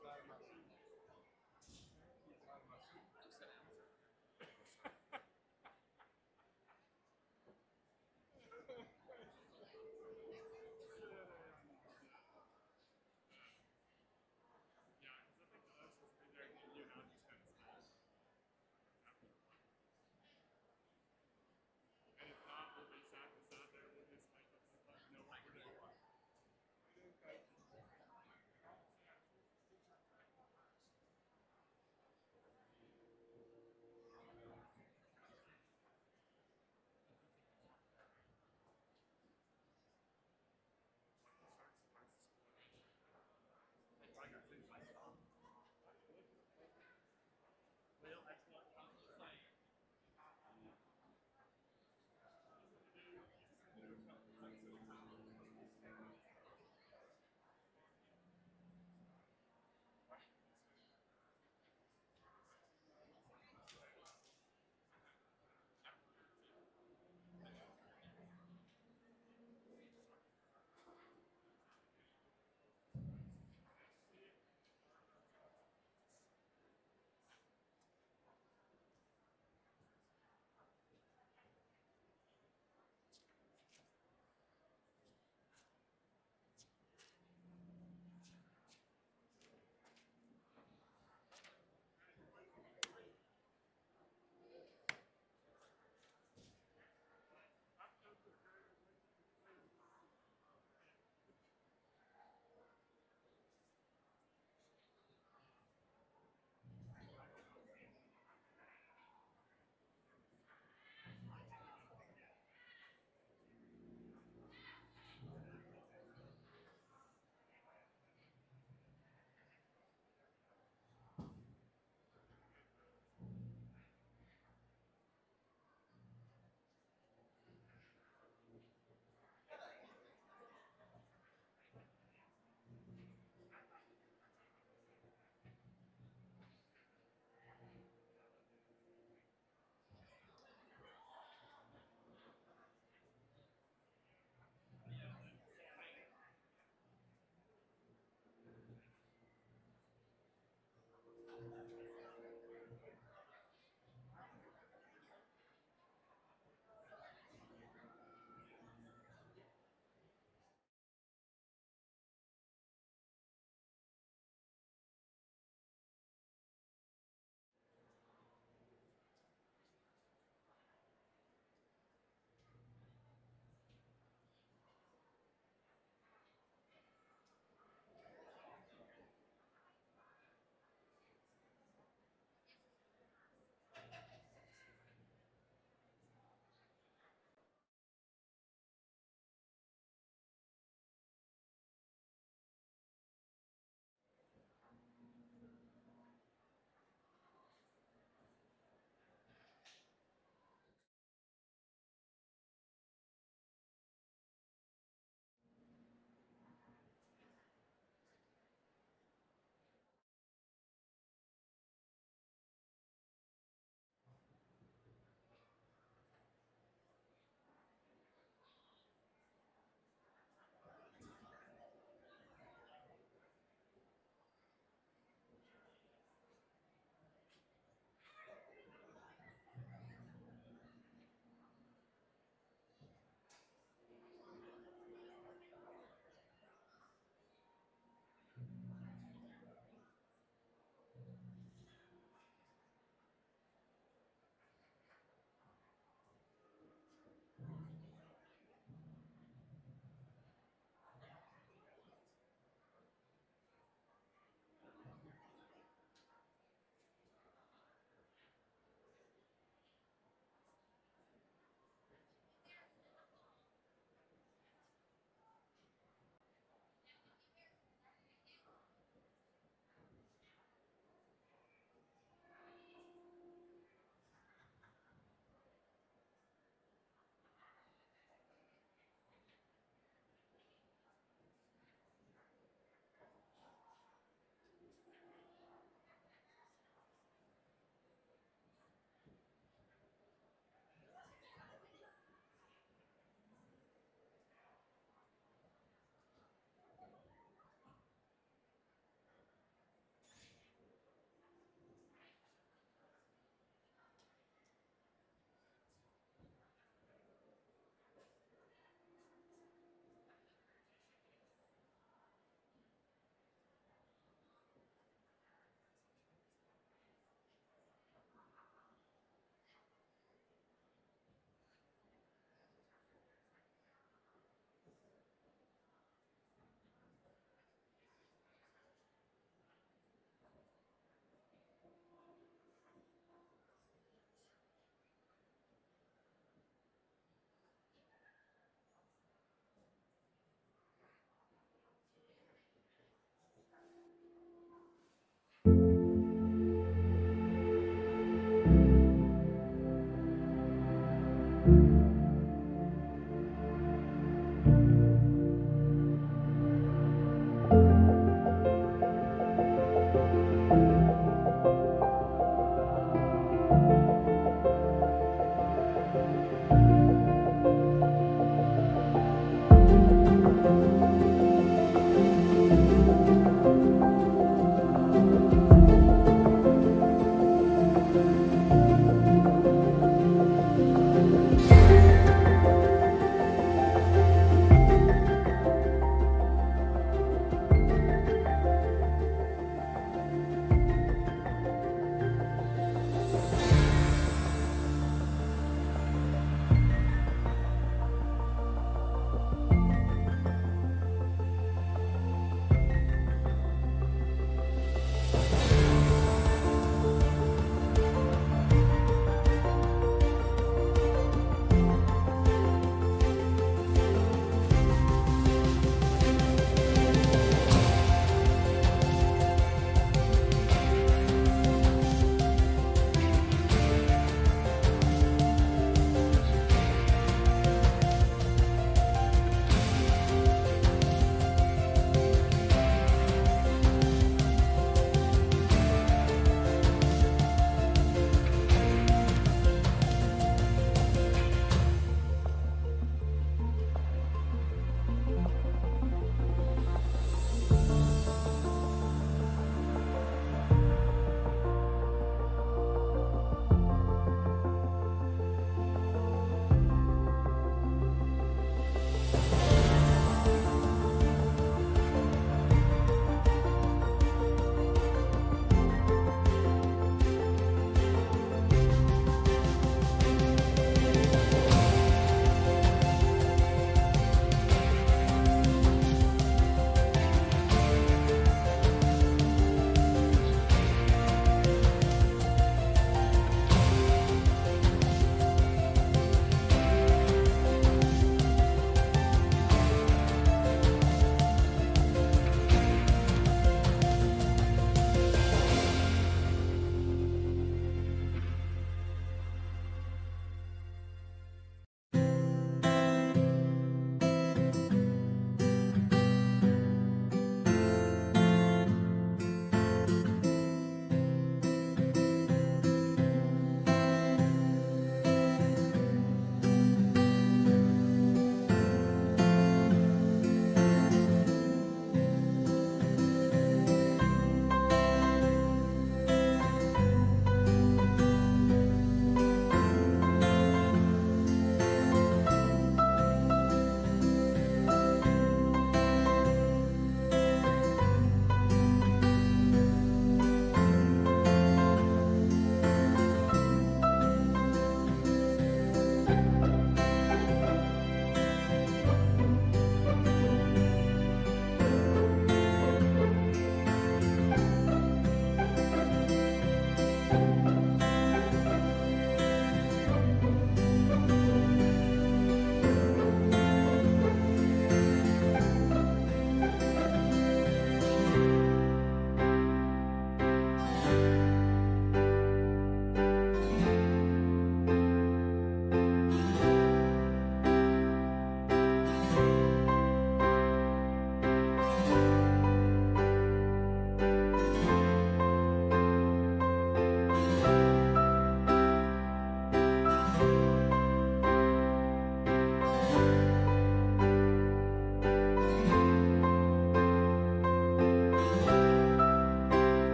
Tu said amateur. Yeah, because I think the others is there, you know, just kind of small. And if not, we'll be sat beside there with this mic up the front, know what we're doing.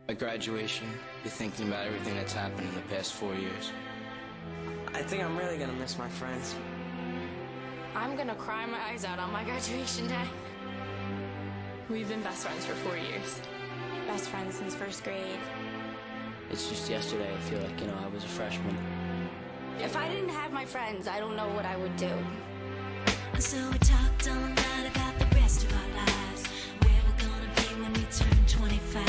At graduation, you're thinking about everything that's happened in the past 4 years. I think I'm really gonna miss my friends. I'm gonna cry my eyes out on my graduation day. We've been best friends for 4 years. Best friends since first grade. It's just yesterday, I feel like, I was a freshman. If I didn't have my friends, I don't know what I would do. So we talked all night about the rest of our lives, where we're gonna be when we turn 25.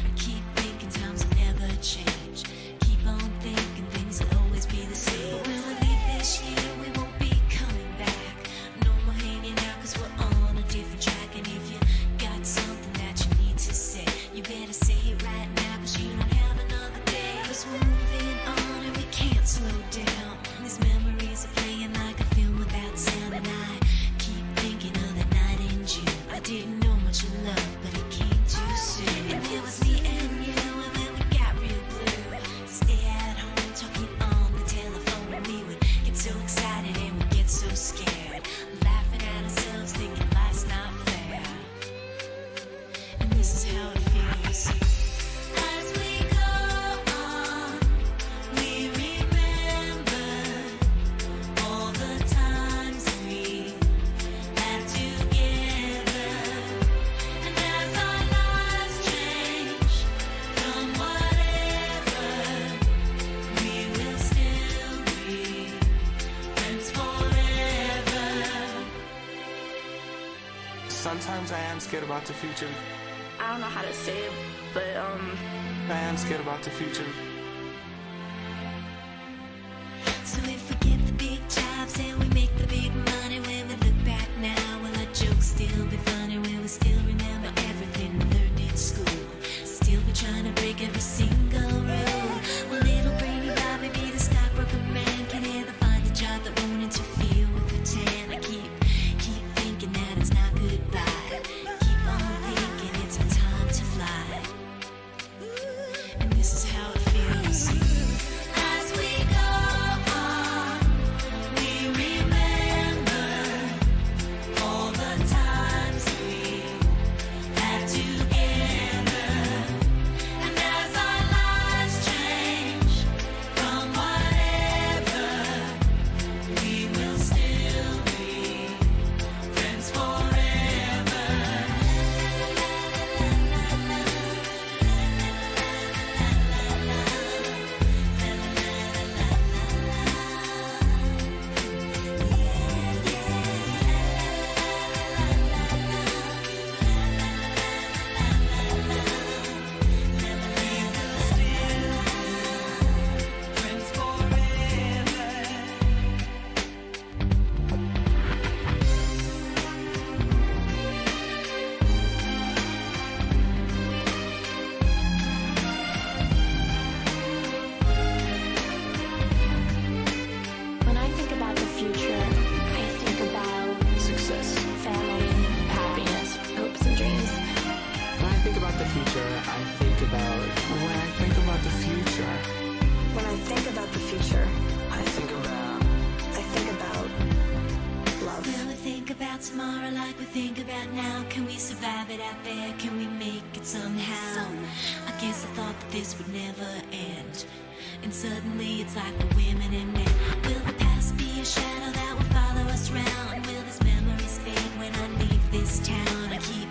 I keep thinking times will never change. Keep on thinking things will always be the same. But when we leave this year, we won't be coming back. No more hanging out 'cause we're on a different track. And if you got something that you need to say, you better say it right now 'cause you don't have another day. 'Cause we're moving on and we can't slow down. These memories are playing like a film without sound. And I keep thinking of the night in June. I didn't know much of love, but it came too soon. And there was me and you, and then we got real blue. Stay at home talking on the telephone, and we would get so excited and we'd get so scared, laughing at ourselves, thinking life's not fair. And this is how it feels. As we go on, we remember all the times we had together. And as our lives change from whatever, we will still be friends forever. Sometimes I am scared about the future. I don't know how to say it, but I am scared about the future. So if we get the big jobs and we make the big money, when we look back now, will our jokes still be funny? Will we still remember everything we learned in school? Still be trying to break every single rule? Will little brainy Bobby be the stockbroker man? Can he ever find a job that won't interfere with the tan? I keep thinking that it's not goodbye. Keep on thinking it's our time to fly. And this is how it feels. As we go on, we remember all the times we had together. And as our lives change from whatever, we will still be friends forever. Friends forever. When I think about the future, I think about Success. family, happiness, hopes and dreams. When I think about the future, I think about... When I think about the future, When I think about the future, I think about... love. Will we think about tomorrow like we think about now? Can we survive it out there? Can we make it somehow? I guess I thought that this would never end. And suddenly it's like we're women and men. Will the past be a shadow that will follow us round? Will this memories fade when I leave this town? I keep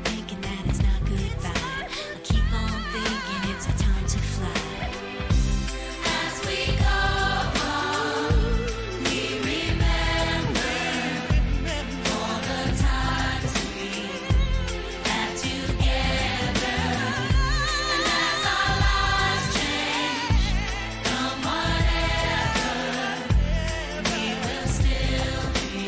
thinking that it's not goodbye. I keep on thinking it's our time to fly. As we go on, we remember all the times we had together. And as our lives change from whatever, we will still be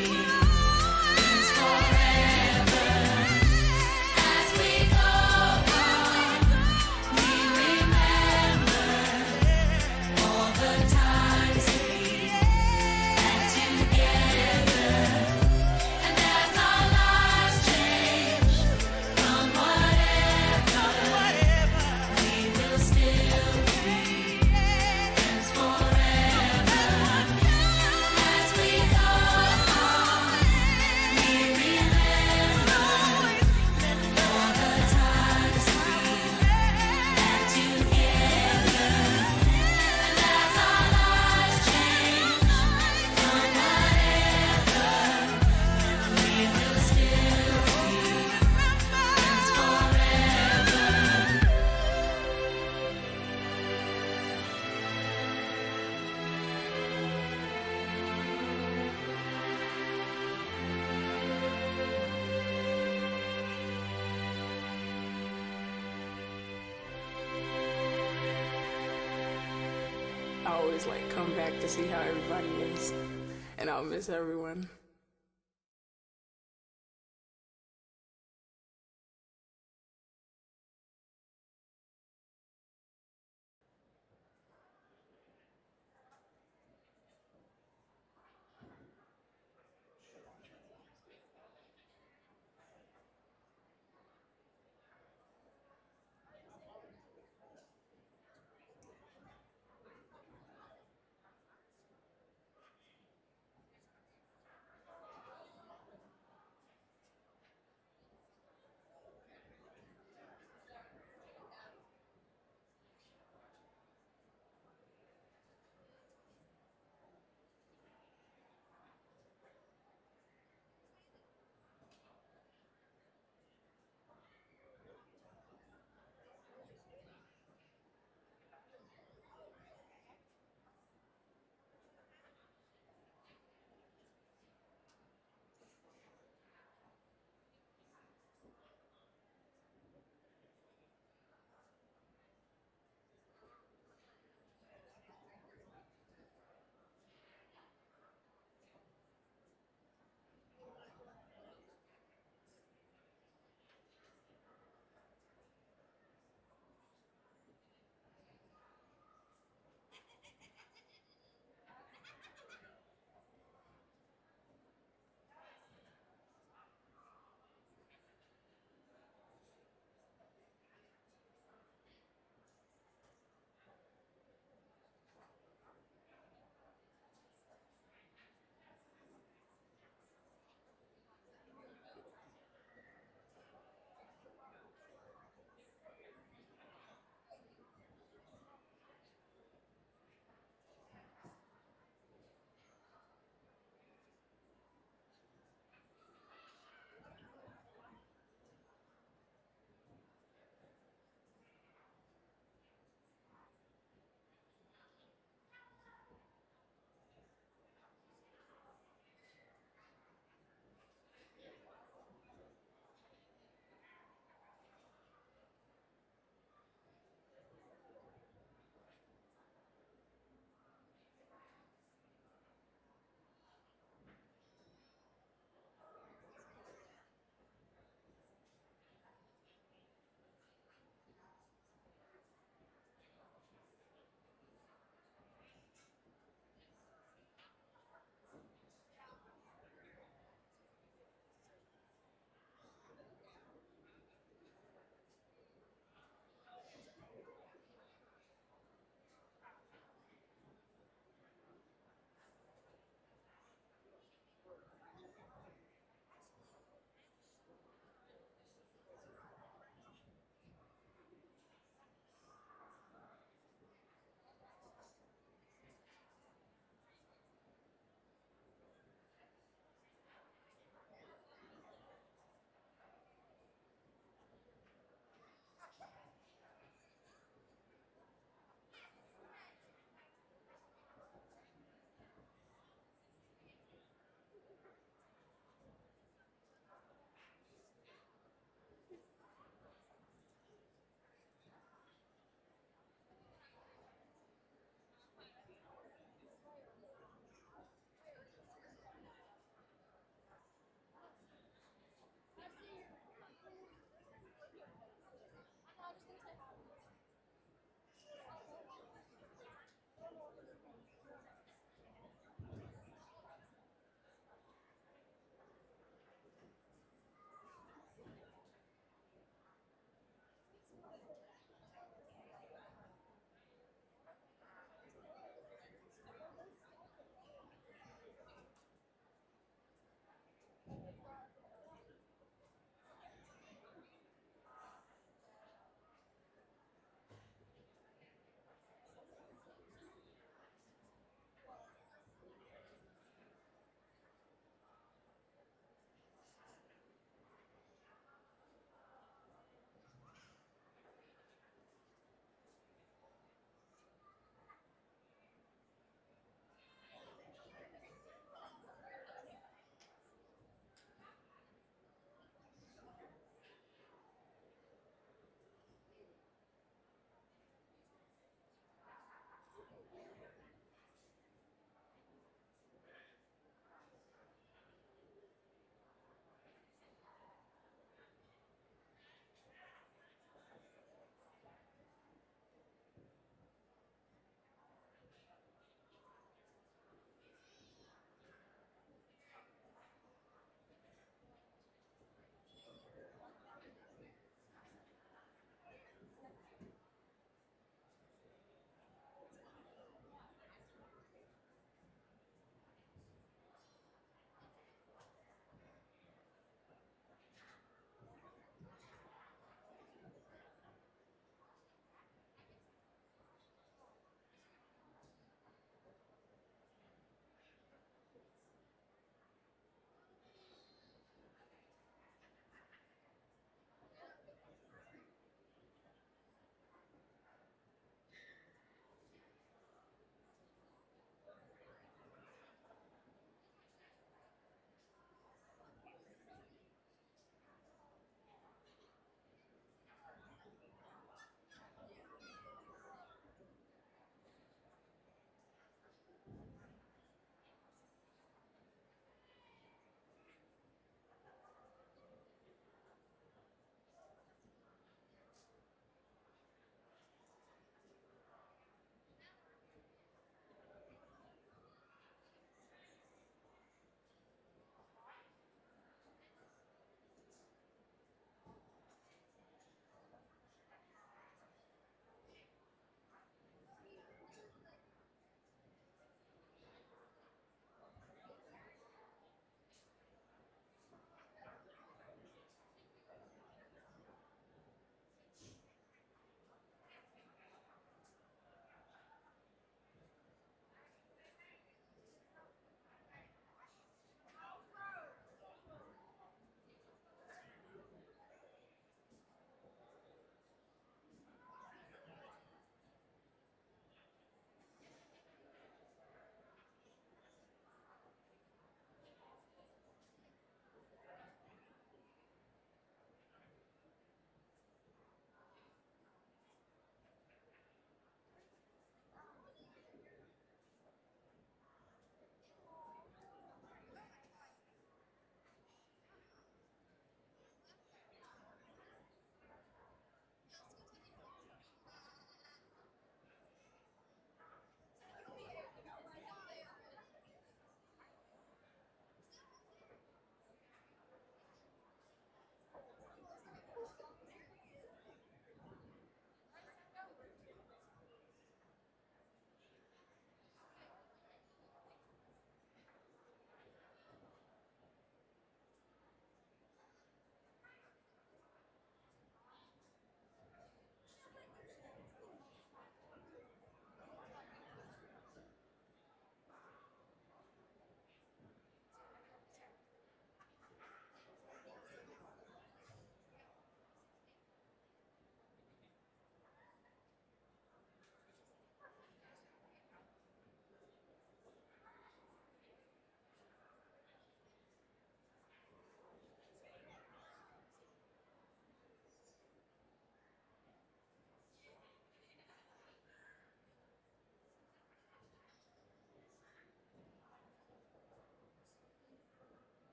always like come back to see how everybody is, and I'll miss everyone.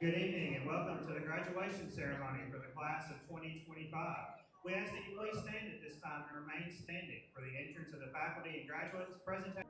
Good evening and welcome to the graduation ceremony for the class of 2025. We ask that you please stand at this time and remain standing for the entrance of the faculty and graduates presentation.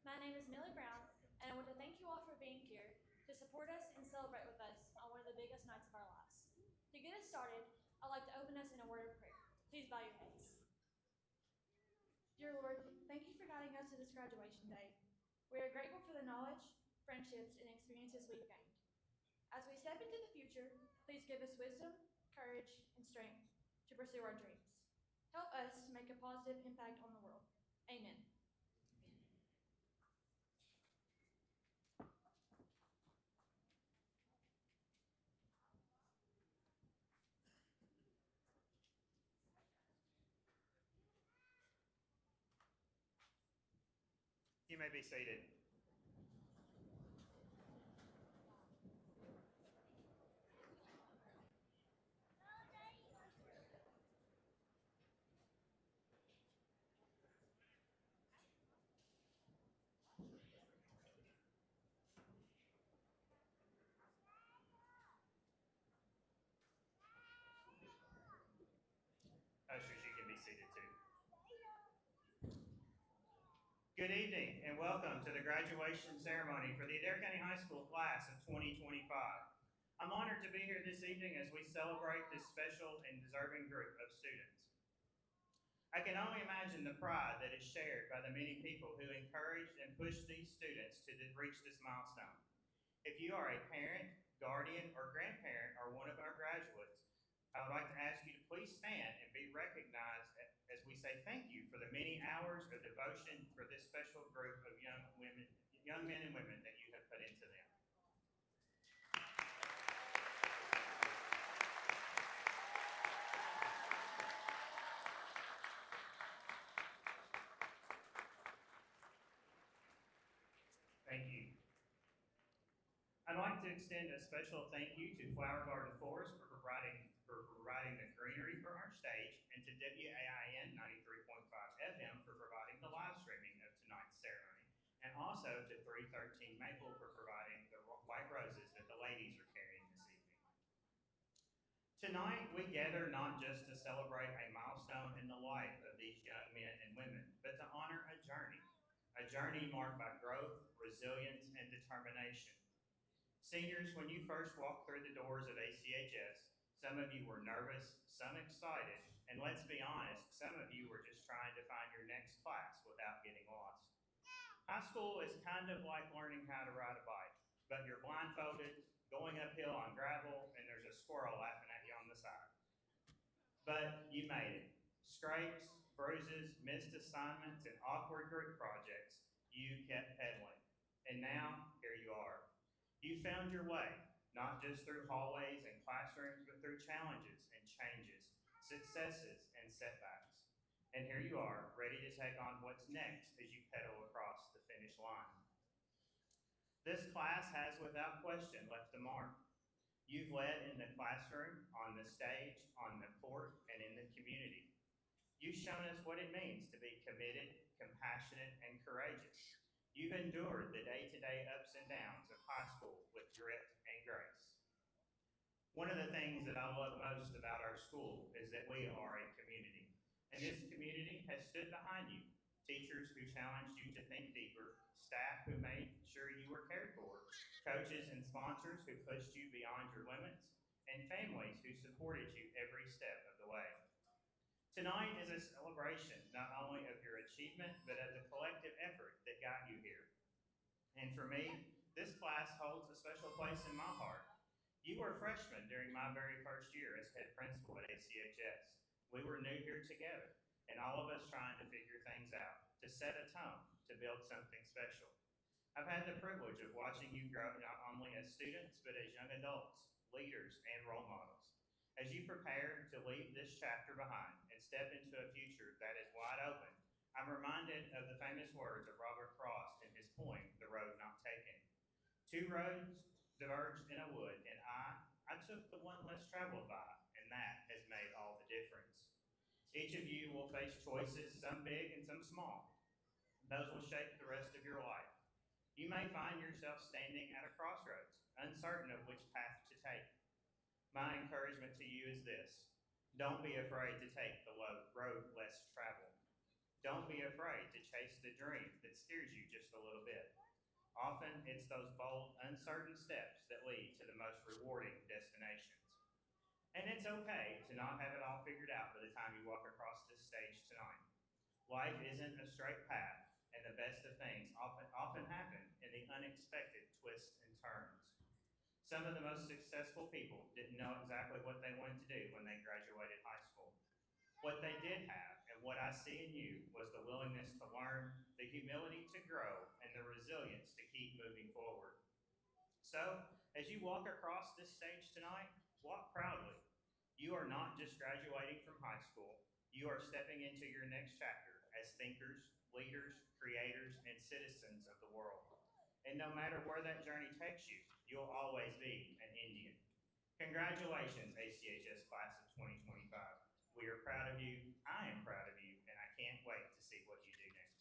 My name is Millie Brown, and I want to thank you all for being here to support us and celebrate with us on one of the biggest nights of our lives. To get us started, I'd like to open us in a word of prayer. Please bow your heads. Dear Lord, thank you for guiding us to this graduation day. We are grateful for the knowledge, friendships, and experiences we've gained. As we step into the future, please give us wisdom, courage, and strength to pursue our dreams. Help us make a positive impact on the world. Amen. You may be seated. Ushers, you can be seated too. Good evening and welcome to the graduation ceremony for the Adair County High School class of 2025. I'm honored to be here this evening as we celebrate this special and deserving group of students. I can only imagine the pride that is shared by the many people who encouraged and pushed these students to reach this milestone. If you are a parent, guardian, or grandparent or one of our graduates, I would like to ask you to please stand and be recognized as we say thank you for the many hours of devotion for this special group of young men and women that you have put into them. Thank you. I'd like to extend a special thank you to Flower Garden Forest for providing the greenery for our stage, and to WAIN 93.5 FM for providing the live streaming of tonight's ceremony, and also to 313 Maple for providing the white roses that the ladies are carrying this evening. Tonight, we gather not just to celebrate a milestone in the life of these young men and women, but to honor a journey marked by growth, resilience, and determination. Seniors, when you first walked through the doors of ACHS, some of you were nervous, some excited, and let's be honest, some of you were just trying to find your next class without getting lost. High school is kind of like learning how to ride a bike, but you're blindfolded, going uphill on gravel, and there's a squirrel laughing at you on the side. But you made it. Scrapes, bruises, missed assignments, and awkward group projects, you kept pedaling. And now, here you are. You found your way, not just through hallways and classrooms, but through challenges and changes, successes and setbacks. And here you are, ready to take on what's next as you pedal across the finish line. This class has, without question, left a mark. You've led in the classroom, on the stage, on the court, and in the community. You've shown us what it means to be committed, compassionate, and courageous. You've endured the day-to-day ups and downs of high school with grit and grace. One of the things that I love most about our school is that we are a community. And this community has stood behind you. Teachers who challenged you to think deeper, staff who made sure you were cared for, coaches and sponsors who pushed you beyond your limits, and families who supported you every step of the way. Tonight is a celebration not only of your achievement, but of the collective effort that got you here. And for me, this class holds a special place in my heart. You were freshmen during my very first year as head principal at ACHS. We were new here together, and all of us trying to figure things out, to set a tone, to build something special. I've had the privilege of watching you grow not only as students, but as young adults, leaders, and role models. As you prepare to leave this chapter behind and step into a future that is wide open, I'm reminded of the famous words of Robert Frost in his poem, The Road Not Taken. Two roads diverged in a wood, and I took the one less traveled by, and that has made all the difference. Each of you will face choices, some big and some small. Those will shape the rest of your life. You may find yourself standing at a crossroads, uncertain of which path to take. My encouragement to you is this: don't be afraid to take the road less traveled. Don't be afraid to chase the dream that scares you just a little bit. Often, it's those bold, uncertain steps that lead to the most rewarding destinations. And it's okay to not have it all figured out by the time you walk across this stage tonight. Life isn't a straight path, and the best of things often happen in the unexpected twists and turns. Some of the most successful people didn't know exactly what they wanted to do when they graduated high school. What they did have, and what I see in you, was the willingness to learn, the humility to grow, and the resilience to keep moving forward. So, as you walk across this stage tonight, walk proudly. You are not just graduating from high school, you are stepping into your next chapter as thinkers, leaders, creators, and citizens of the world. And no matter where that journey takes you, you'll always be an Indian. Congratulations, ACHS Class of 2025. We are proud of you, I am proud of you, and I can't wait to see what you do next.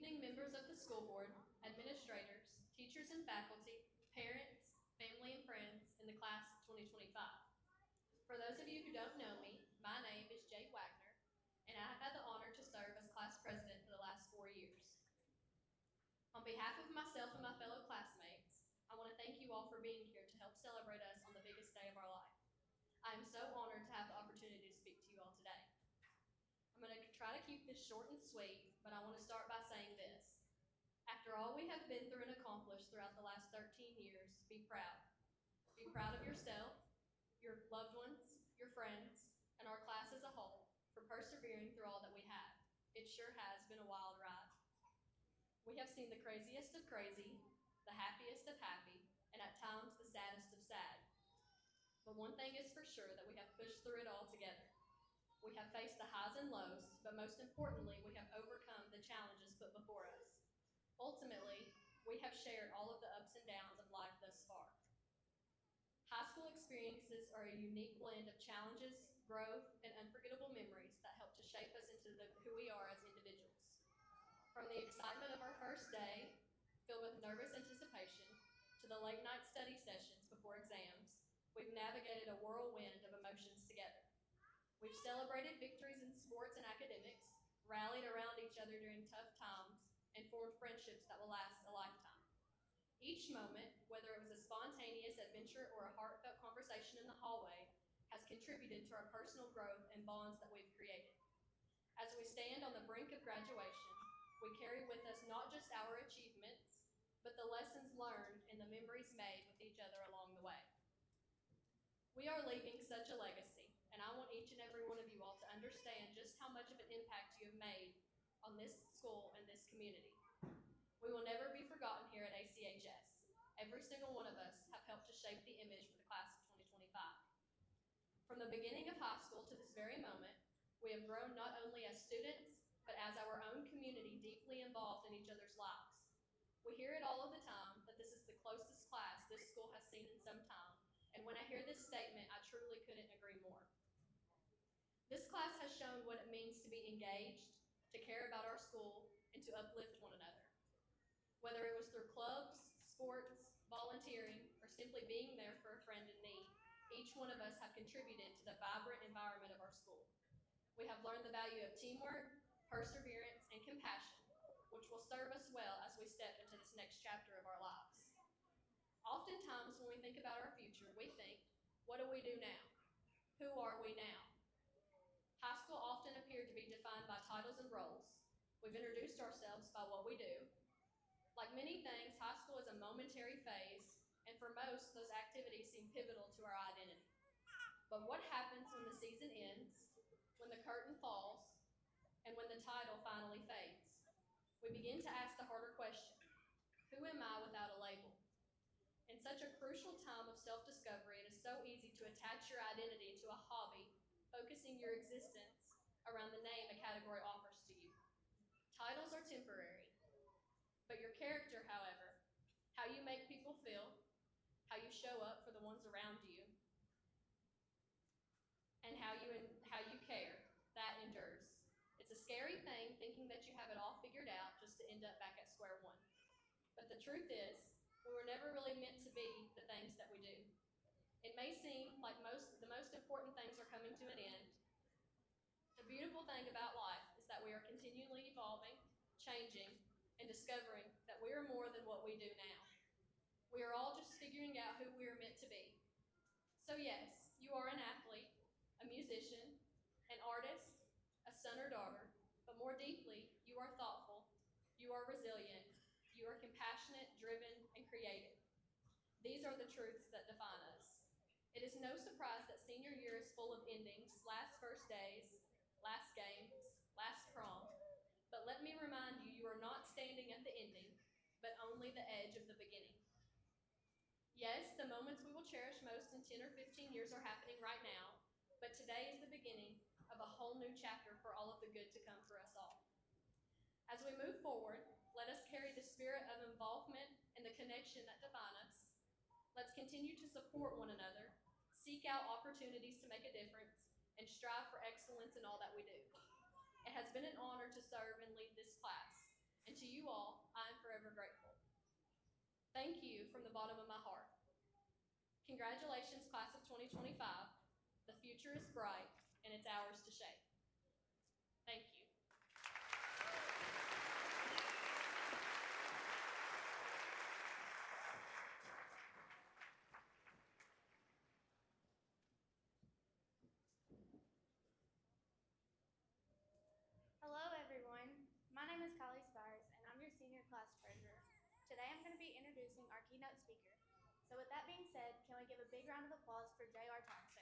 evening, members of the school board, administrators, teachers and faculty, parents, family and friends in the class of 2025. For those of you who don't know me, my name is Jay Wagner, and I have had the honor to serve as class president for the last 4 years. On behalf of myself and my fellow classmates, I want to thank you all for being here to help celebrate us on the biggest day of our life. I am so honored to have the opportunity to speak to you all today. I'm going to try to keep this short and sweet, but I want to start by saying this. After all we have been through and accomplished throughout the last 13 years, be proud. Be proud of yourself, your loved ones, your friends, and our class as a whole for persevering through all that we have. It sure has been a wild ride. We have seen the craziest of crazy, the happiest of happy, and at times the saddest of sad. But one thing is for sure, that we have pushed through it all together. We have faced the highs and lows, but most importantly, we have overcome the challenges put before us. Ultimately, we have shared all of the ups and downs of life thus far. High school experiences are a unique blend of challenges, growth, and unforgettable memories that help to shape us into who we are as individuals. From the excitement of our first day, filled with nervous anticipation, to the late night study sessions before exams, we've navigated a whirlwind of emotions together. We've celebrated victories in sports and academics, rallied around each other during tough times, and formed friendships that will last a lifetime. Each moment, whether it was a spontaneous adventure or a heartfelt conversation in the hallway, has contributed to our personal growth and bonds that we've created. As we stand on the brink of graduation, we carry with us not just our achievements, but the lessons learned and the memories made with each other along the way. We are leaving such a legacy, and I want each and every one of you all to understand just how much of an impact you have made on this school and this community. We will never be forgotten here at ACHS. Every single one of us have helped to shape the image for the class of 2025. From the beginning of high school to this very moment, we have grown not only as students, but as our own community deeply involved in each other's lives. We hear it all of the time that this is the closest class this school has seen in some time, and when I hear this statement, I truly couldn't agree more. This class has shown what it means to be engaged, to care about our school, and to uplift one another. Whether it was through clubs, sports, volunteering, or simply being there for a friend in need, each one of us have contributed to the vibrant environment of our school. We have learned the value of teamwork, perseverance, and compassion, which will serve us well as we step into this next chapter of our lives. Oftentimes, when we think about our future, we think, what do we do now? Who are we now? High school often appeared to be defined by titles and roles. We've introduced ourselves by what we do. Like many things, high school is a momentary phase, and for most, those activities seem pivotal to our identity. But what happens when the season ends, when the curtain falls, and when the title finally fades? We begin to ask the harder question, who am I without a label? In such a crucial time of self-discovery, it is so easy to attach your identity to a hobby, focusing your existence around the name a category offers to you. Titles are temporary, but your character, however, how you make people feel, how you show up for the ones around you, and how you care, that endures. It's a scary thing thinking that you have it all figured out just to end up back at square one. But the truth is, we were never really meant to be the things that we do. It may seem like the most important things are coming to an end. The beautiful thing about life is that we are continually evolving, changing, and discovering that we are more than what we do now. We are all just figuring out who we are meant to be. So yes, you are an athlete, a musician, an artist, a son or daughter, but more deeply, you are thoughtful, you are resilient, you are compassionate, driven, and creative. These are the truths that define us. It is no surprise that senior year is full of endings, last first days, last games, last prom. But let me remind you, you are not standing at the ending, but only the edge of the beginning. Yes, the moments we will cherish most in 10 or 15 years are happening right now, but today is the beginning of a whole new chapter for all of the good to come for us all. As we move forward, let us carry the spirit of involvement and the connection that define us. Let's continue to support one another, seek out opportunities to make a difference, and strive for excellence in all that we do. It has been an honor to serve and lead this class. And to you all, I am forever grateful. Thank you from the bottom of my heart. Congratulations, class of 2025. The future is bright, and it's ours to shape. Thank you. Hello, everyone. My name is Kylie Spires, and I'm your senior class treasurer. Today, I'm going to be introducing our keynote speaker. So with that being said, can we give a big round of applause for J.R. Thompson?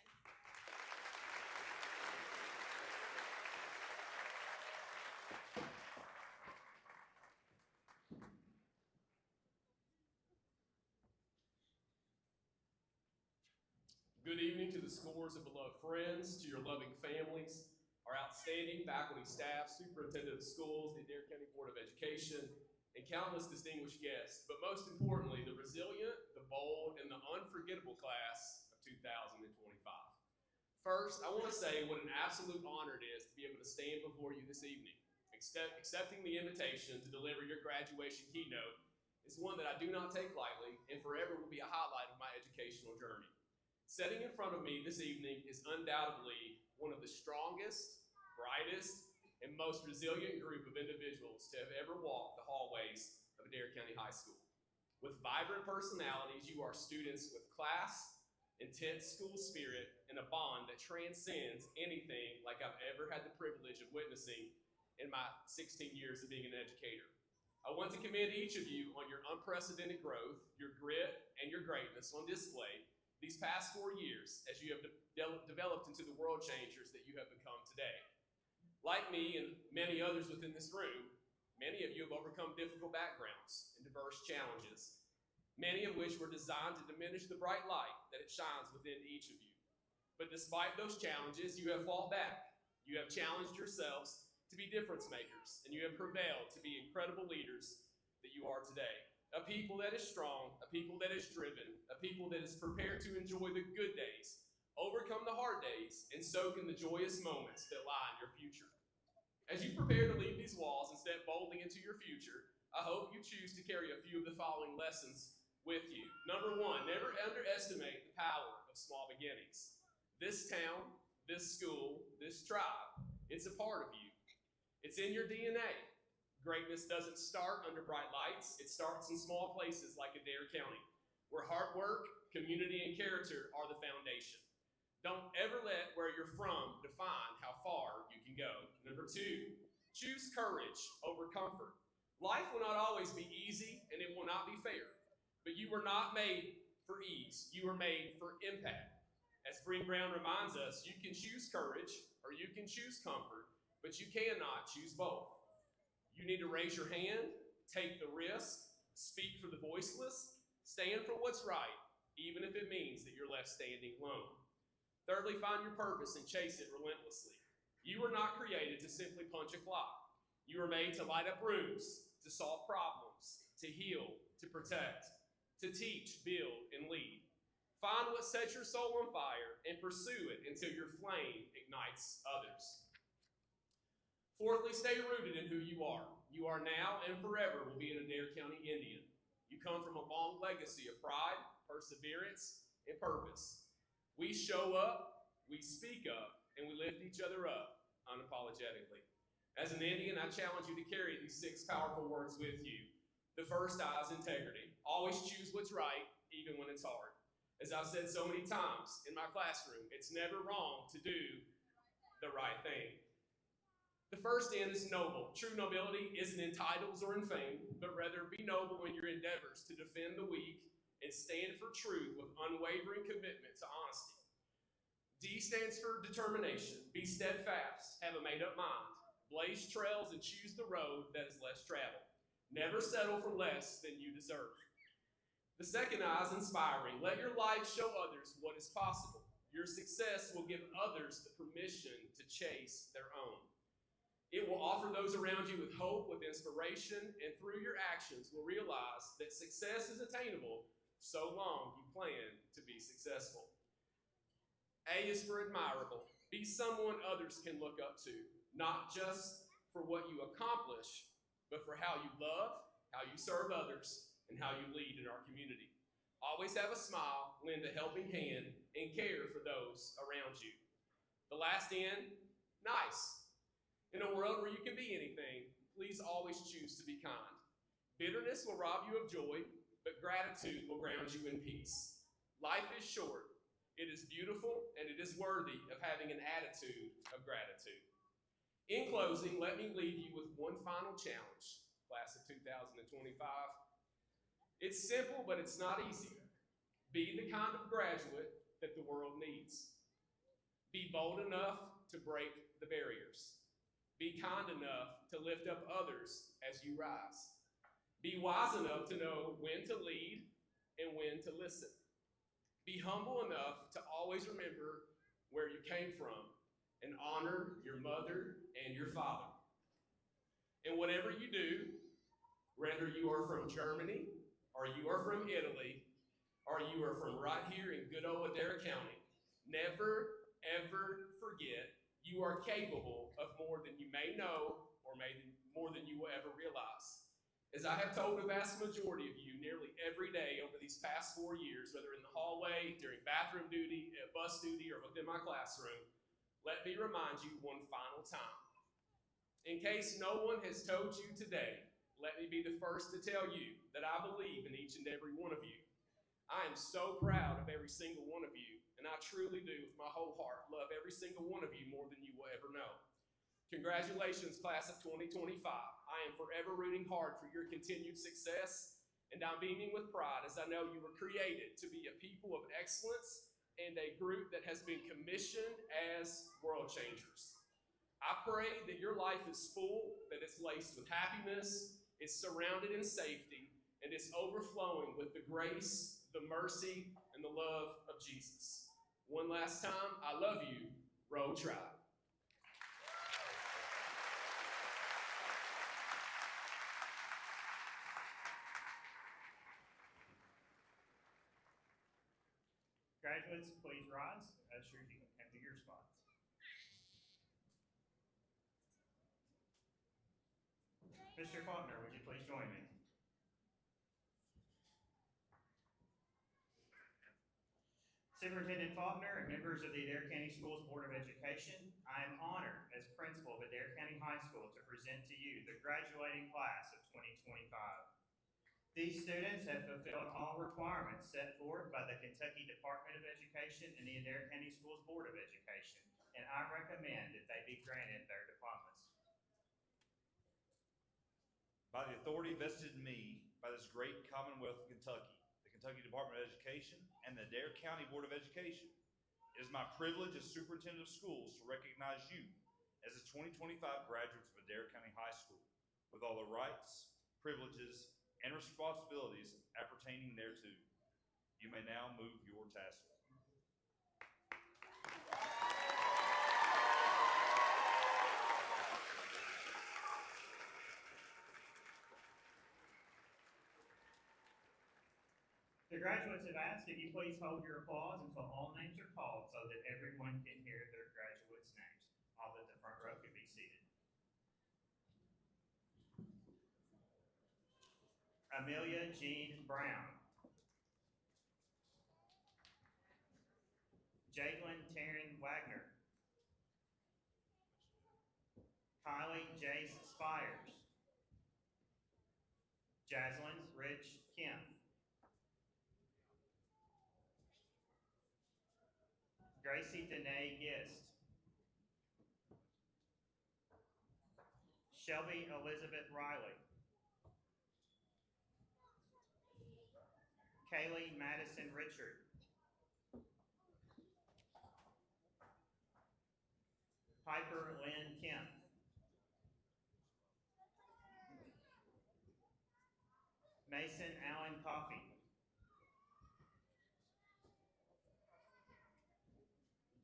Good evening to the scores of beloved friends, to your loving families, our outstanding faculty, staff, superintendent of schools, the Adair County Board of Education, and countless distinguished guests, but most importantly, the resilient, the bold, and the unforgettable class of 2025. First, I want to say what an absolute honor it is to be able to stand before you this evening. Accepting the invitation to deliver your graduation keynote is one that I do not take lightly and forever will be a highlight of my educational journey. Sitting in front of me this evening is undoubtedly one of the strongest, brightest, and most resilient group of individuals to have ever walked the hallways of Adair County High School. With vibrant personalities, you are students with class, intense school spirit, and a bond that transcends anything like I've ever had the privilege of witnessing in my 16 years of being an educator. I want to commend each of you on your unprecedented growth, your grit, and your greatness on display these past 4 years as you have developed into the world changers that you have become today. Like me and many others within this room, many of you have overcome difficult backgrounds and diverse challenges, many of which were designed to diminish the bright light that it shines within each of you. But despite those challenges, you have fought back. You have challenged yourselves to be difference makers, and you have prevailed to be incredible leaders that you are today. A people that is strong, a people that is driven, a people that is prepared to enjoy the good days, overcome the hard days, and soak in the joyous moments that lie in your future. As you prepare to leave these walls and step boldly into your future, I hope you choose to carry a few of the following lessons with you. Number one, never underestimate the power of small beginnings. This town, this school, this tribe, it's a part of you. It's in your DNA. Greatness doesn't start under bright lights. It starts in small places like Adair County, where hard work, community, and character are the foundation. Don't ever let where you're from define how far you can go. Number two, choose courage over comfort. Life will not always be easy, and it will not be fair, but you were not made for ease. You were made for impact. As Breen Brown reminds us, you can choose courage or you can choose comfort, but you cannot choose both. You need to raise your hand, take the risk, speak for the voiceless, stand for what's right, even if it means that you're left standing alone. Thirdly, find your purpose and chase it relentlessly. You were not created to simply punch a clock. You were made to light up rooms, to solve problems, to heal, to protect, to teach, build, and lead. Find what sets your soul on fire and pursue it until your flame ignites others. Fourthly, stay rooted in who you are. You are now and forever will be an Adair County Indian. You come from a long legacy of pride, perseverance, and purpose. We show up, we speak up, and we lift each other up unapologetically. As an Indian, I challenge you to carry these 6 powerful words with you. The first I is integrity. Always choose what's right, even when it's hard. As I've said so many times in my classroom, it's never wrong to do the right thing. The first N is noble. True nobility isn't in titles or in fame, but rather be noble in your endeavors to defend the weak and stand for truth with unwavering commitment to honesty. D stands for determination. Be steadfast, have a made-up mind. Blaze trails and choose the road that is less traveled. Never settle for less than you deserve. The second I is inspiring. Let your life show others what is possible. Your success will give others the permission to chase their own. It will offer those around you with hope, with inspiration, and through your actions will realize that success is attainable so long you plan to be successful. A is for admirable. Be someone others can look up to, not just for what you accomplish, but for how you love, how you serve others, and how you lead in our community. Always have a smile, lend a helping hand, and care for those around you. The last N, nice. In a world where you can be anything, please always choose to be kind. Bitterness will rob you of joy, but gratitude will ground you in peace. Life is short, it is beautiful, and it is worthy of having an attitude of gratitude. In closing, let me leave you with one final challenge, class of 2025. It's simple, but it's not easy. Be the kind of graduate that the world needs. Be bold enough to break the barriers. Be kind enough to lift up others as you rise. Be wise enough to know when to lead and when to listen. Be humble enough to always remember where you came from and honor your mother and your father. And whatever you do, whether you are from Germany, or you are from Italy, or you are from right here in good old Adair County, never, ever forget you are capable of more than you may know or more than you will ever realize. As I have told the vast majority of you nearly every day over these past 4 years, whether in the hallway, during bathroom duty, at bus duty, or within my classroom, let me remind you one final time. In case no one has told you today, let me be the first to tell you that I believe in each and every one of you. I am so proud of every single one of you, and I truly do, with my whole heart, love every single one of you more than you will ever know. Congratulations, class of 2025. I am forever rooting hard for your continued success, and I'm beaming with pride as I know you were created to be a people of excellence and a group that has been commissioned as world changers. I pray that your life is full, that it's laced with happiness, it's surrounded in safety, and it's overflowing with the grace, the mercy, and the love of Jesus. One last time, I love you, Roll Tribe. Graduates, please rise. Ushers, you can come to your spots. Mr. Faulkner, would you please join me? Superintendent Faulkner and members of the Adair County Schools Board of Education, I am honored as principal of Adair County High School to present to you the graduating class of 2025. These students have fulfilled all requirements set forth by the Kentucky Department of Education and the Adair County Schools Board of Education, and I recommend that they be granted their diplomas. By the authority vested in me by this great Commonwealth of Kentucky, the Kentucky Department of Education, and the Adair County Board of Education, it is my privilege as superintendent of schools to recognize you as the 2025 graduates of Adair County High School with all the rights, privileges, and responsibilities appertaining thereto. You may now move your tassel. The graduates have asked if you please hold your applause until all names are called so that everyone can hear their graduates' names. All but the front row can be seated. Amelia Jean Brown. Jalen Taryn Wagner. Kylie Jace Spires. Jaslyn Rich Kim. Gracie Danae Gist. Shelby Elizabeth Riley. Kaylee Madison Richard. Piper Lynn Kemp. Mason Allen Coffey.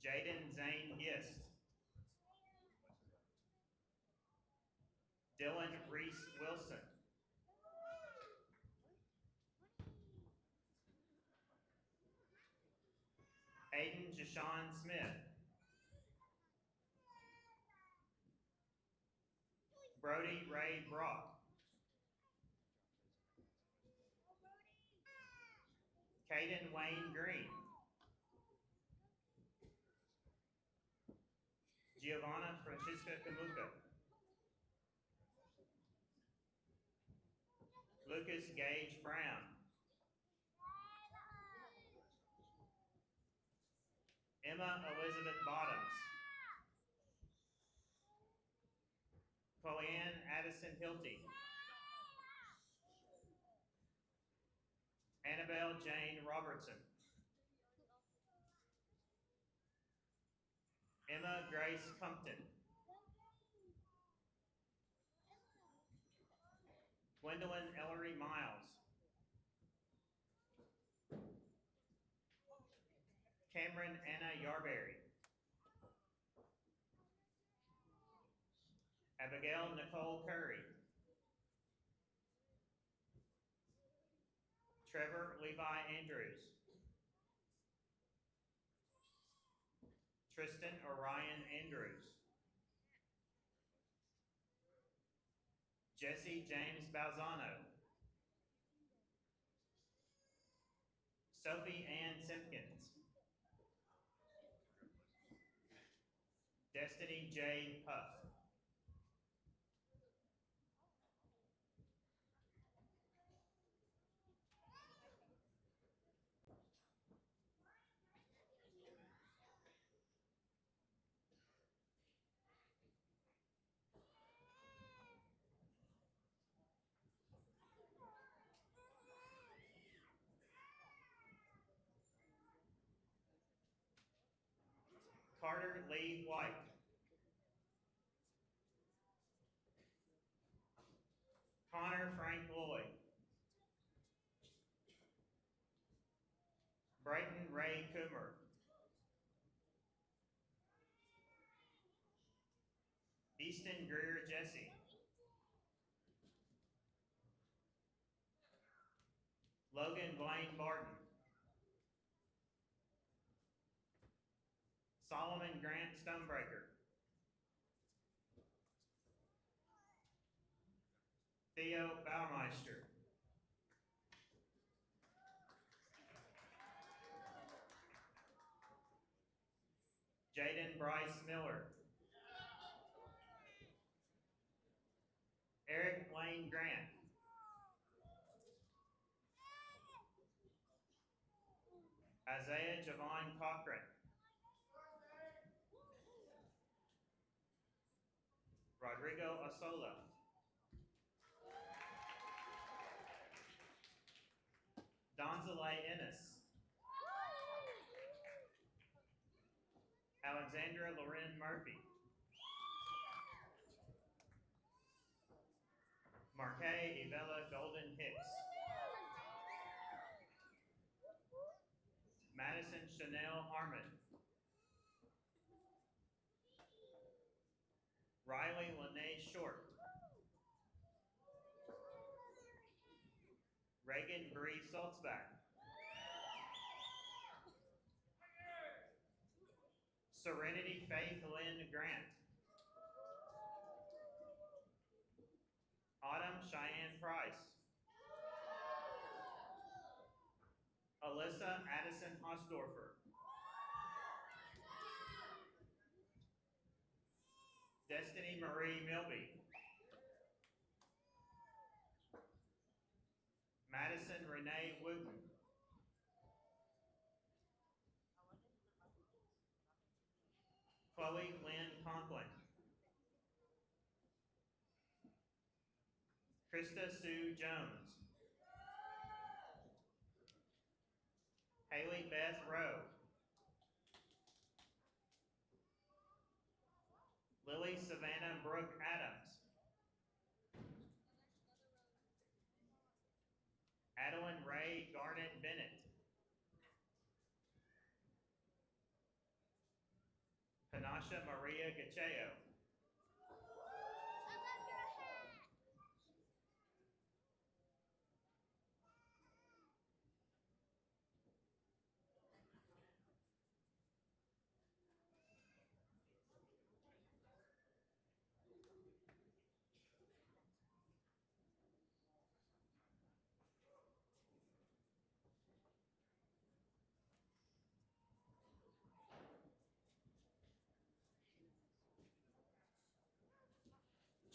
Jaden Zane Gist. Dylan Reese Wilson. Aiden Jashawn Smith. Brody Ray Brock. Caden Wayne Green. Giovanna Francisca Camuca. Lucas Gage Brown. Emma Elizabeth Bottoms. Chloanne Addison Hilty. Annabelle Jane Robertson. Emma Grace Compton. Gwendolyn Ellery Miles. Cameron Anna Yarberry. Abigail Nicole Curry. Trevor Levi Andrews. Tristan Orion Andrews. Jesse James Balzano. Sophie Ann Simpkins. Destiny J. Huff. Carter Lee White. Connor Frank Lloyd. Brighton Ray Coomer. Easton Greer Jesse. Logan Blaine Barton. Solomon Grant Stonebreaker. Theo Baumeister. Jaden Bryce Miller. Eric Lane Grant. Isaiah Javon Cochran. Rodrigo Asola. Donzale Ennis. Alexandra Loren Murphy. Marquet Evella Golden Hicks. Madison Chanel Harmon. Riley Lene Short. Reagan Bree Saltzback. Serenity Faith Lynn Grant. Autumn Cheyenne Price. Alyssa Addison Hosdorfer. Destiny Marie Milby. Madison Renee Wooten. Chloe Lynn Conklin. Krista Sue Jones. Haley Beth Rowe. Lily Savannah Brooke Adams. Adeline Ray Garnett Bennett. Panasha Maria Gacheo.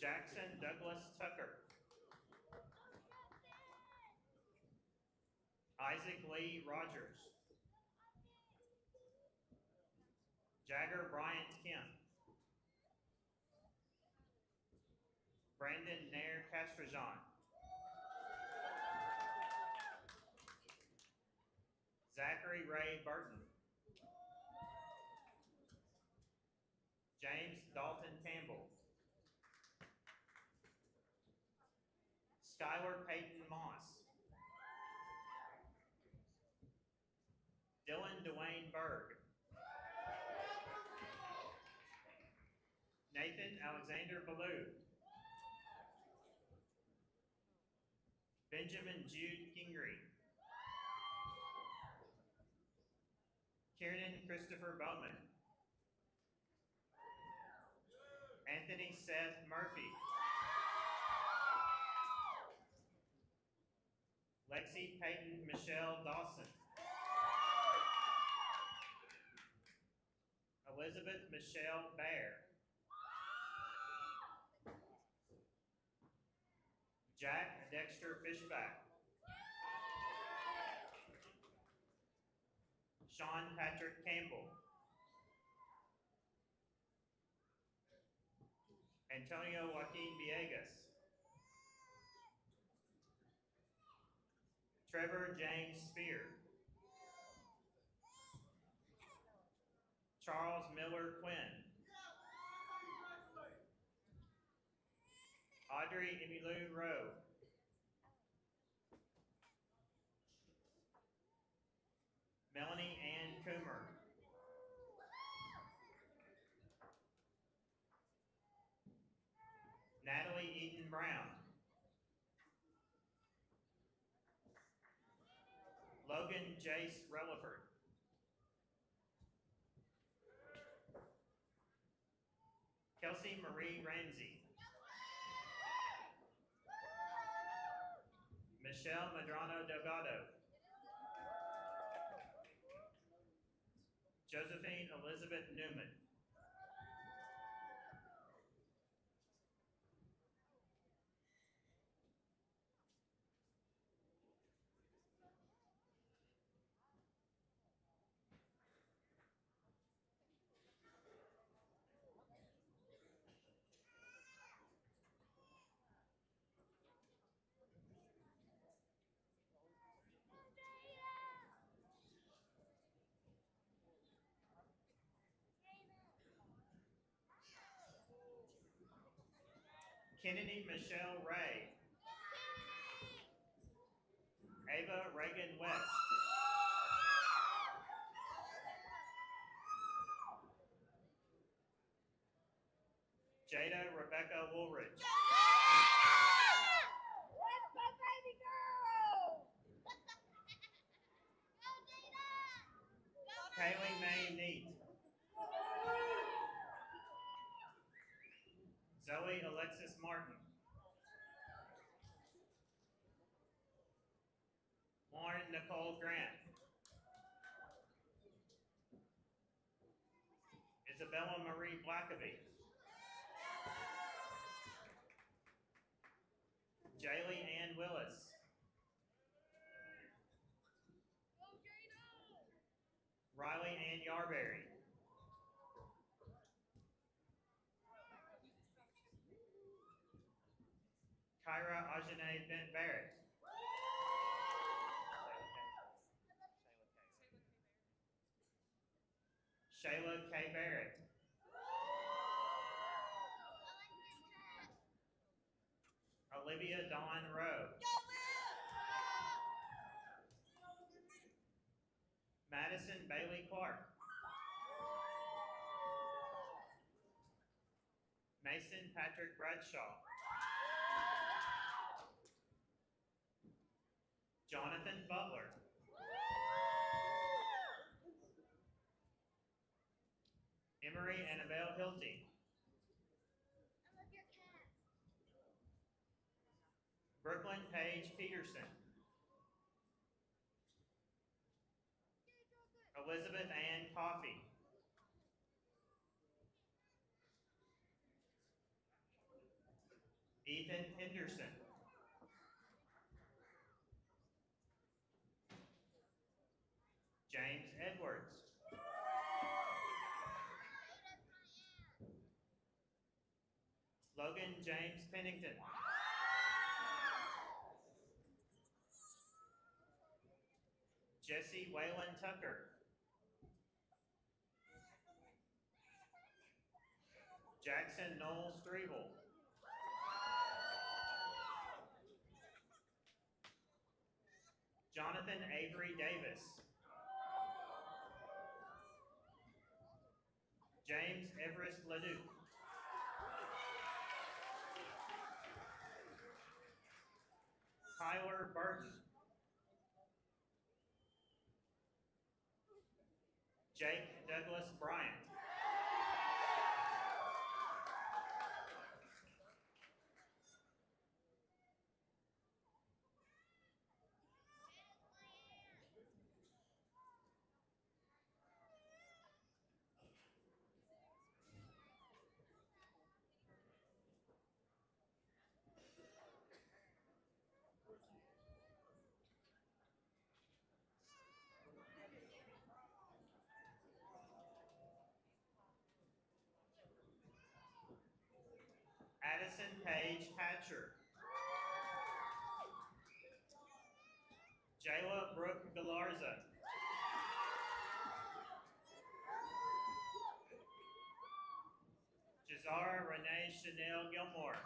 Jackson Douglas Tucker. Isaac Lee Rogers. Jagger Bryant Kemp. Brandon Nair Castrajon. Zachary Ray Burton. James Dalton Campbell. Skylar Peyton Moss. Dylan Dwayne Berg. Nathan Alexander Ballou. Benjamin Jude Kingery. Kiernan Christopher Bowman. Anthony Seth Murphy. Lexi Peyton Michelle Dawson. Elizabeth Michelle Baer. Jack Dexter Fishback. Sean Patrick Campbell. Antonio Joaquin Villegas. Trevor James Spear. Charles Miller Quinn. Audrey Emilou Rowe. Melanie Ann Coomer. Natalie Eaton Brown. Logan Jace Relaford. Kelsey Marie Ramsey. Michelle Madrano Delgado. Josephine Elizabeth Newman. Kennedy Michelle Ray. Ava Reagan West. Jada Rebecca Woolridge. That's my baby girl! Kaylee Mae Neat. Zoe Alexis Martin. Lauren Nicole Grant. Isabella Marie Blackaby. Jaylee Ann Willis. Riley Ann Yarberry. Kyra Ajane Bent Barrett. Shayla K. Barrett. Olivia Dawn Rowe. Madison Bailey Clark. Mason Patrick Bradshaw. Jonathan Butler. Emery Annabelle Hilty. Brooklyn Paige Peterson. Elizabeth Ann Coffey. Ethan Henderson. James Edwards. Logan James Pennington. Jesse Waylon Tucker. Jackson Noel Strevel. Jonathan Avery Davis. James Everest Leduc. Tyler Burton. Jake Douglas Bryant. Addison Page Hatcher. Jayla Brooke Galarza. Jazara Renee Chanel Gilmore.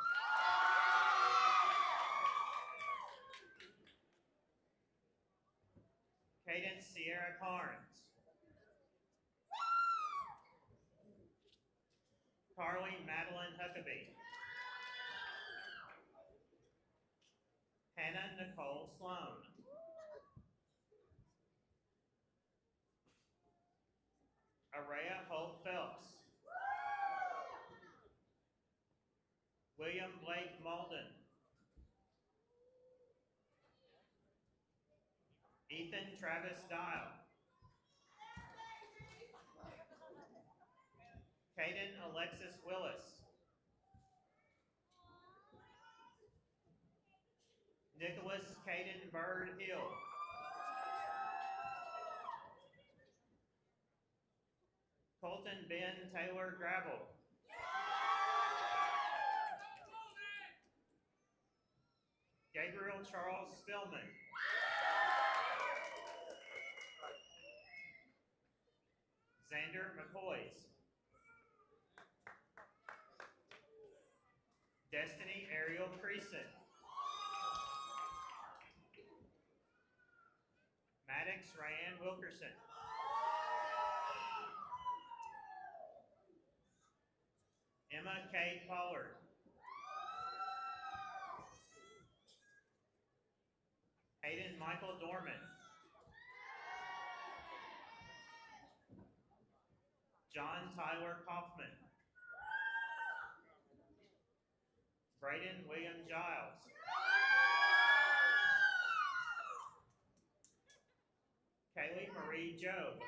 Cadence Sierra Carnes. Carly Madeline Huckabee. Hannah Nicole Sloan. Araya Hope Phelps. William Blake Malden. Ethan Travis Dial. Caden Alexis Willis. Nicholas Caden Bird Hill. Colton Ben Taylor Gravel. Gabriel Charles Spillman. Xander McCoys. Destiny Ariel Creason. Maddox Ryan Wilkerson. Emma Kate Pollard. Hayden Michael Dorman. John Tyler Kaufman. Braden William Giles. Kaylee Marie Jobe.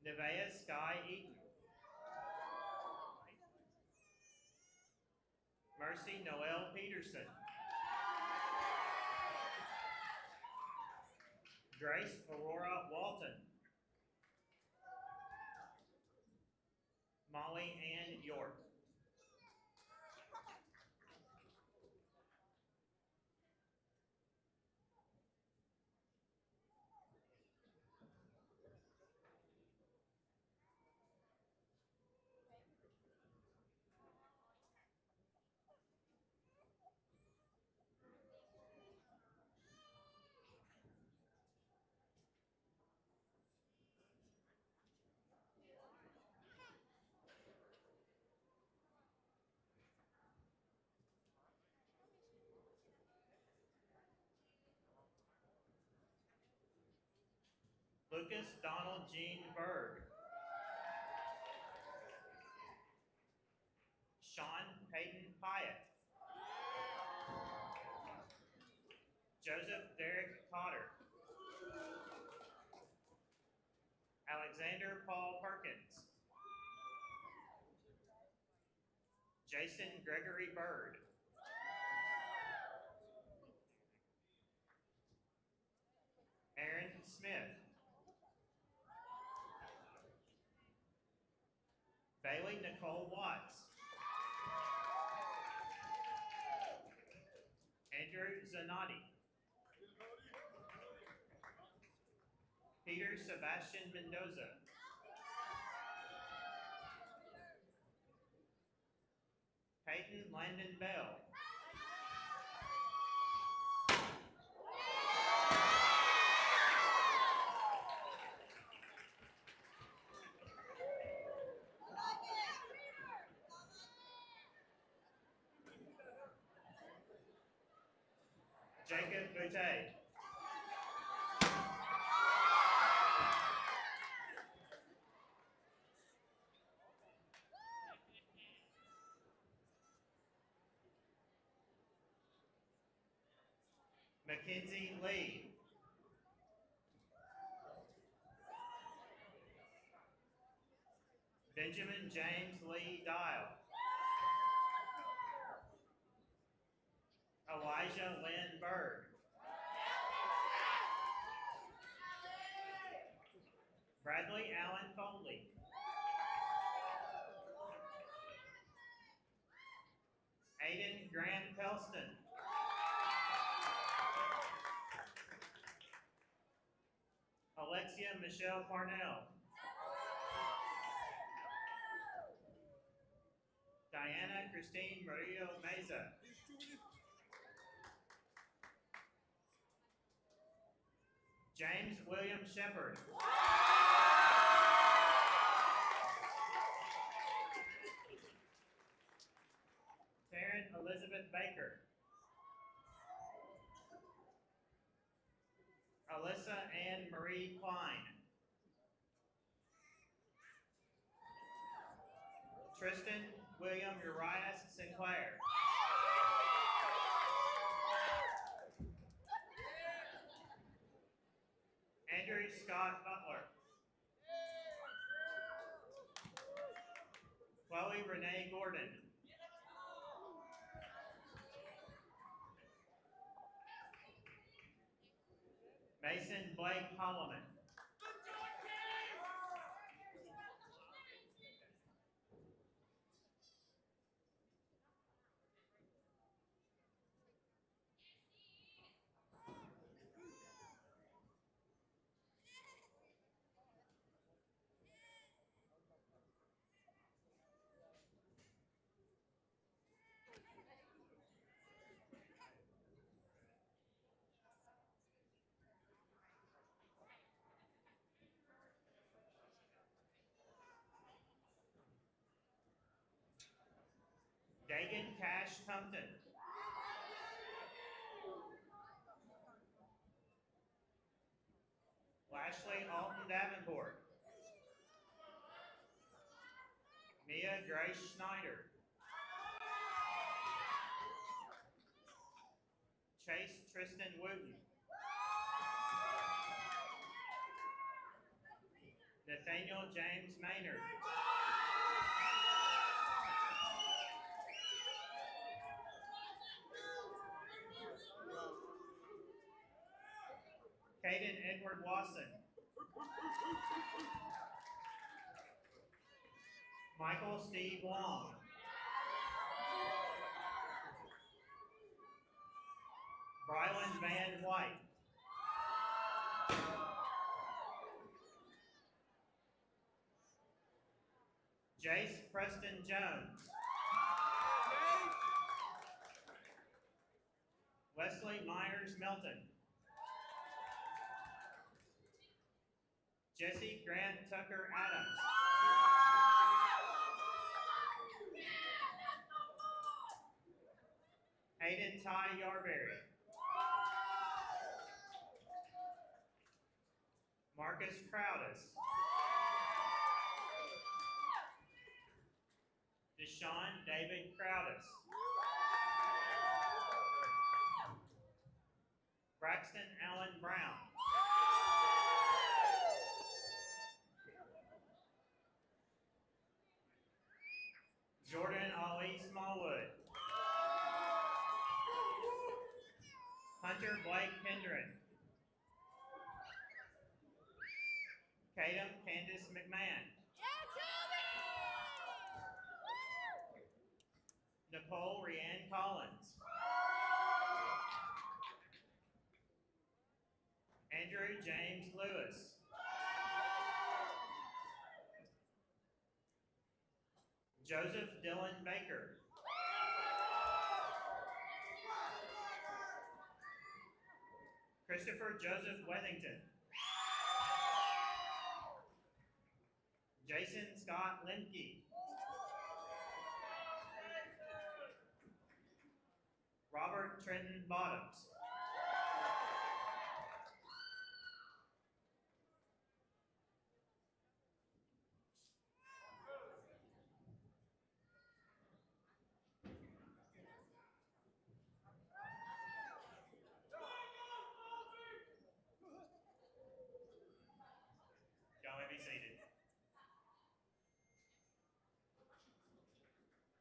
Nevea Sky Eaton. Mercy Noel Peterson. Grace Aurora Walton. Molly Ann York. Lucas Donald Jean Berg. Sean Peyton Pyatt. Joseph Derek Cotter. Alexander Paul Perkins. Jason Gregory Bird. Aaron Smith. Bailey Nicole Watts. Andrew Zanotti. Peter Sebastian Mendoza. Peyton Landon Bell. Jacob Boutte. Mackenzie Lee. Benjamin James Lee Dial. Elijah Lynn Bird. Bradley Allen Foley. Aiden Grant Pelston. Alexia Michelle Parnell. Diana Christine Murillo Meza. James William Shepard. Taryn Elizabeth Baker. Alyssa Ann Marie Klein. Tristan William Urias Sinclair. Andrew Scott Butler. Chloe Renee Gordon. Mason Blake Holloman. Dagan Cash Compton. Lashley Alton Davenport. Mia Grace Schneider. Chase Tristan Wooten. Nathaniel James Maynard. Caden Edward Wasson. Michael Steve Long. Brylan Van White. Jace Preston Jones. Wesley Myers Melton. Jesse Grant Tucker Adams. Hayden Ty Yarberry. Marcus Crowdis. Deshaun David Crowdis. Braxton Allen Brown. Jordan Ali Small. Archer Blake Hendren. Kadam Candace McMahon. Nicole Rianne Collins. Andrew James Lewis. Joseph Dylan Baker. Christopher Joseph Wethington. Jason Scott Lemke. Robert Trenton Bottoms. Y'all may be seated.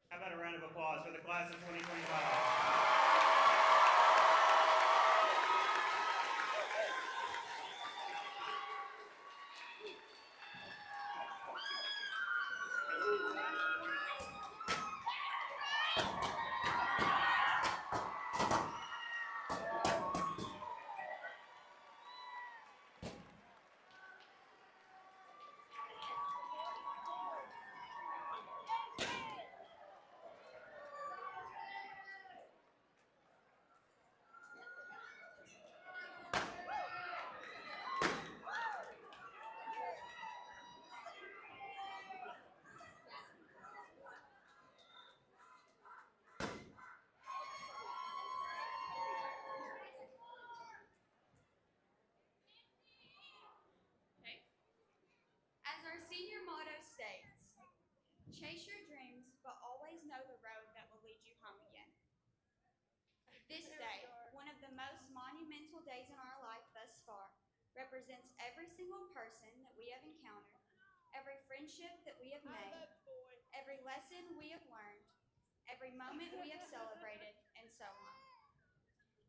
How about a round of applause for the class of 2025? As our senior motto states, chase your dreams, but always know the road that will lead you home again. This day, one of the most monumental days in our life thus far, represents every single person that we have encountered, every friendship that we have made, every lesson we have learned, every moment we have celebrated, and so on.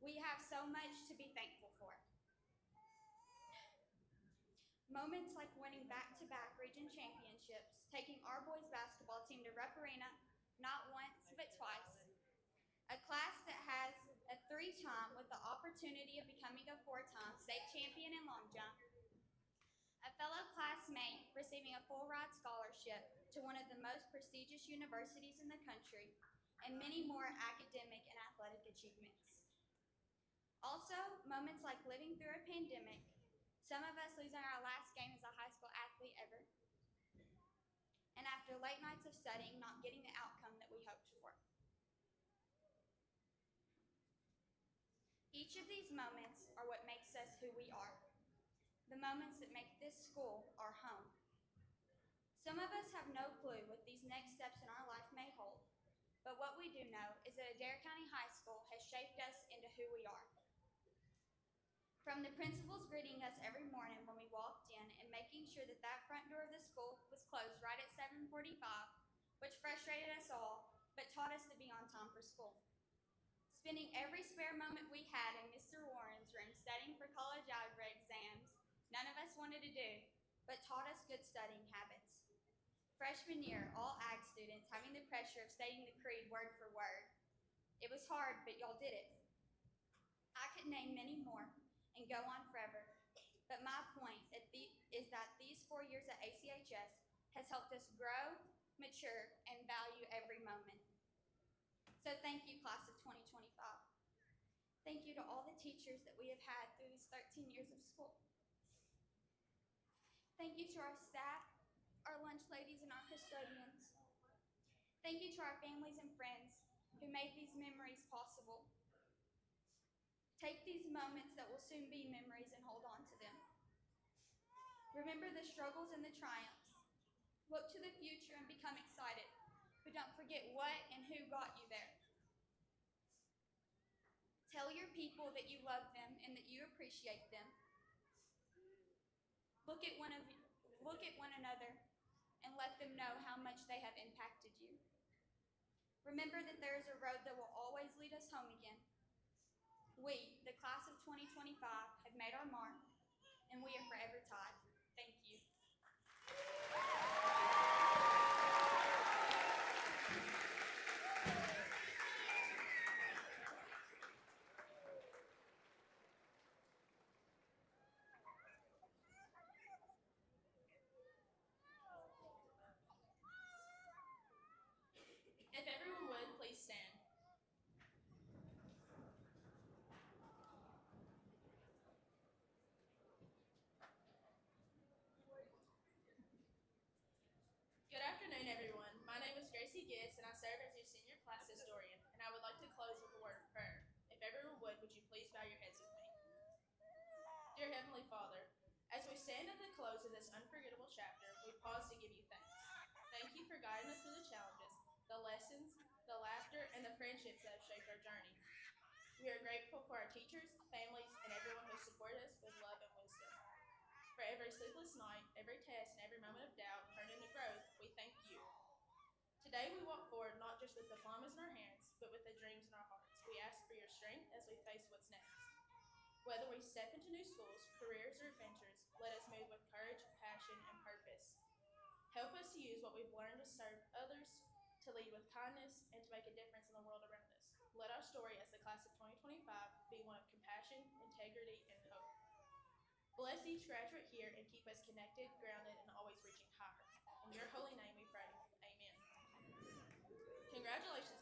We have so much to be thankful for. Moments like winning back-to-back region championships, taking our boys basketball team to Rupp Arena not once but twice, a class that has a 3-time with the opportunity of becoming a 4-time state champion in long jump, a fellow classmate receiving a full ride scholarship to one of the most prestigious universities in the country, and many more academic and athletic achievements. Also, moments like living through a pandemic, some of us losing our last game as a high school athlete ever, and after late nights of studying, not getting the outcome that we hoped for. Each of these moments are what makes us who we are, the moments that make this school our home. Some of us have no clue what these next steps in our life may hold, but what we do know is that Adair County High School has shaped us into who we are. From the principals greeting us every morning when we walked in and making sure that that front door of the school was closed right at 7:45, which frustrated us all, but taught us to be on time for school. Spending every spare moment we had in Mr. Warren's room studying for college algebra exams none of us wanted to do, but taught us good studying habits. Freshman year, all ag students having the pressure of stating the creed word for word. It was hard, but y'all did it. I could name many more and go on forever, but my point is that these 4 years at ACHS has helped us grow, mature, and value every moment. So thank you, class of 2025. Thank you to all the teachers that we have had through these 13 years of school. Thank you to our staff, our lunch ladies, and our custodians. Thank you to our families and friends who made these memories possible. Take these moments that will soon be memories and hold on to them. Remember the struggles and the triumphs. Look to the future and become excited, but don't forget what and who got you there. Tell your people that you love them and that you appreciate them. Look at one another and let them know how much they have impacted you. Remember that there is a road that will always lead us home again. We, the class of 2025, have made our mark, and we are forever tied. Thank you. If everyone would, please stand. Good afternoon, everyone. My name is Gracie Giss, and I serve as your senior class historian, and I would like to close with a word of prayer. If everyone would you please bow your heads with me? Dear Heavenly Father, as we stand at the close of this unforgettable chapter, we pause to give you thanks. Thank you for guiding us through the challenges, the lessons, the laughter, and the friendships that have shaped our journey. We are grateful for our teachers, families, and everyone who supported us with love and wisdom. For every sleepless night, every test, and every moment of doubt turned into growth, we thank you. Today we walk forward not just with diplomas in our hands, but with the dreams in our hearts. We ask for your strength as we face what's next. Whether we step into new schools, careers, or adventures, let us move with courage, passion, and purpose. Help us to use what we've learned to serve others, to lead with kindness, and to make a difference in the world around us. Let our story as the class of 2025 be one of compassion, integrity, and hope. Bless each graduate here and keep us connected, grounded, and always reaching higher. In your holy name we pray. Amen. Congratulations.